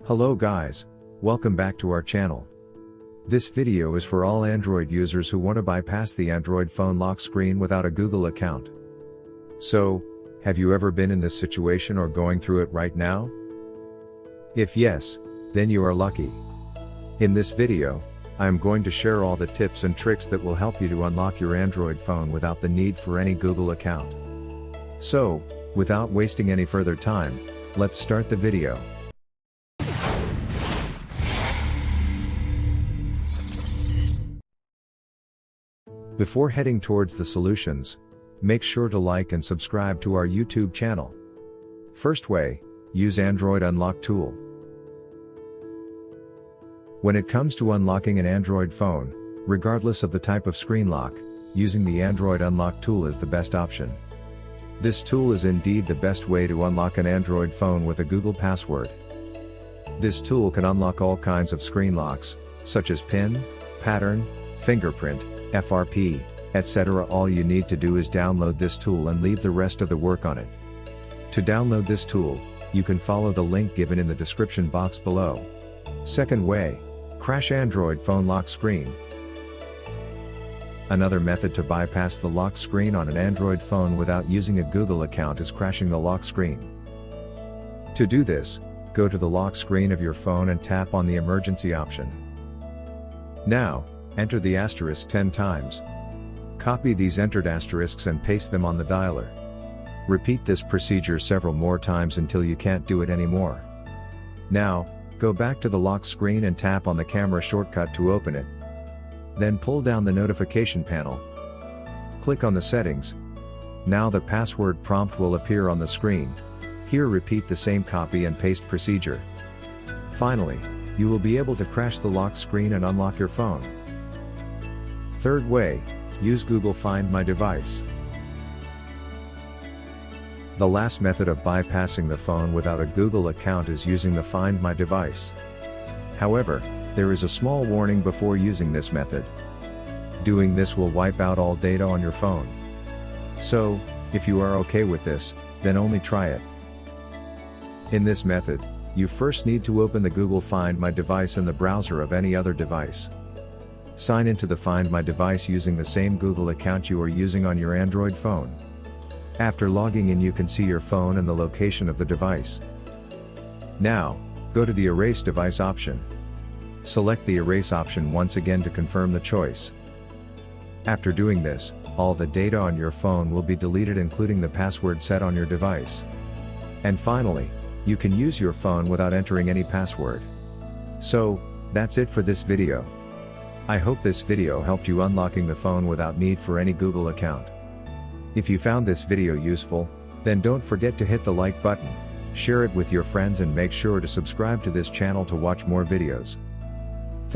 Hello guys, welcome back to our channel. This video is for all Android users who want to bypass the Android phone lock screen without a Google account. So, have you ever been in this situation or going through it right now? If yes, then you are lucky. In this video, I am going to share all the tips and tricks that will help you to unlock your Android phone without the need for any Google account. So, without wasting any further time, let's start the video. Before heading towards the solutions, make sure to like and subscribe to our YouTube channel. First way, use Android Unlock tool. When it comes to unlocking an Android phone, regardless of the type of screen lock, using the Android Unlock tool is the best option. This tool is indeed the best way to unlock an Android phone with a Google password. This tool can unlock all kinds of screen locks, such as PIN, pattern, fingerprint, FRP, etc. All you need to do is download this tool and leave the rest of the work on it. To download this tool, you can follow the link given in the description box below. Second way, crash Android phone lock screen. Another method to bypass the lock screen on an Android phone without using a Google account is crashing the lock screen. To do this, go to the lock screen of your phone and tap on the emergency option. Now, enter the asterisk 10 times. Copy these entered asterisks and paste them on the dialer. Repeat this procedure several more times until you can't do it anymore. Now, go back to the lock screen and tap on the camera shortcut to open it. Then pull down the notification panel. Click on the settings. Now the password prompt will appear on the screen. Here repeat the same copy and paste procedure. Finally, you will be able to crash the lock screen and unlock your phone. Third way, use Google Find My Device. The last method of bypassing the phone without a Google account is using the Find My Device. However, there is a small warning before using this method. Doing this will wipe out all data on your phone. So, if you are okay with this, then only try it. In this method, you first need to open the Google Find My Device in the browser of any other device. Sign into the Find My Device using the same Google account you are using on your Android phone. After logging in, you can see your phone and the location of the device. Now, go to the Erase Device option. Select the Erase option once again to confirm the choice. After doing this, all the data on your phone will be deleted, including the password set on your device. And finally, you can use your phone without entering any password. So, that's it for this video. I hope this video helped you unlocking the phone without need for any Google account. If you found this video useful, then don't forget to hit the like button, share it with your friends and make sure to subscribe to this channel to watch more videos.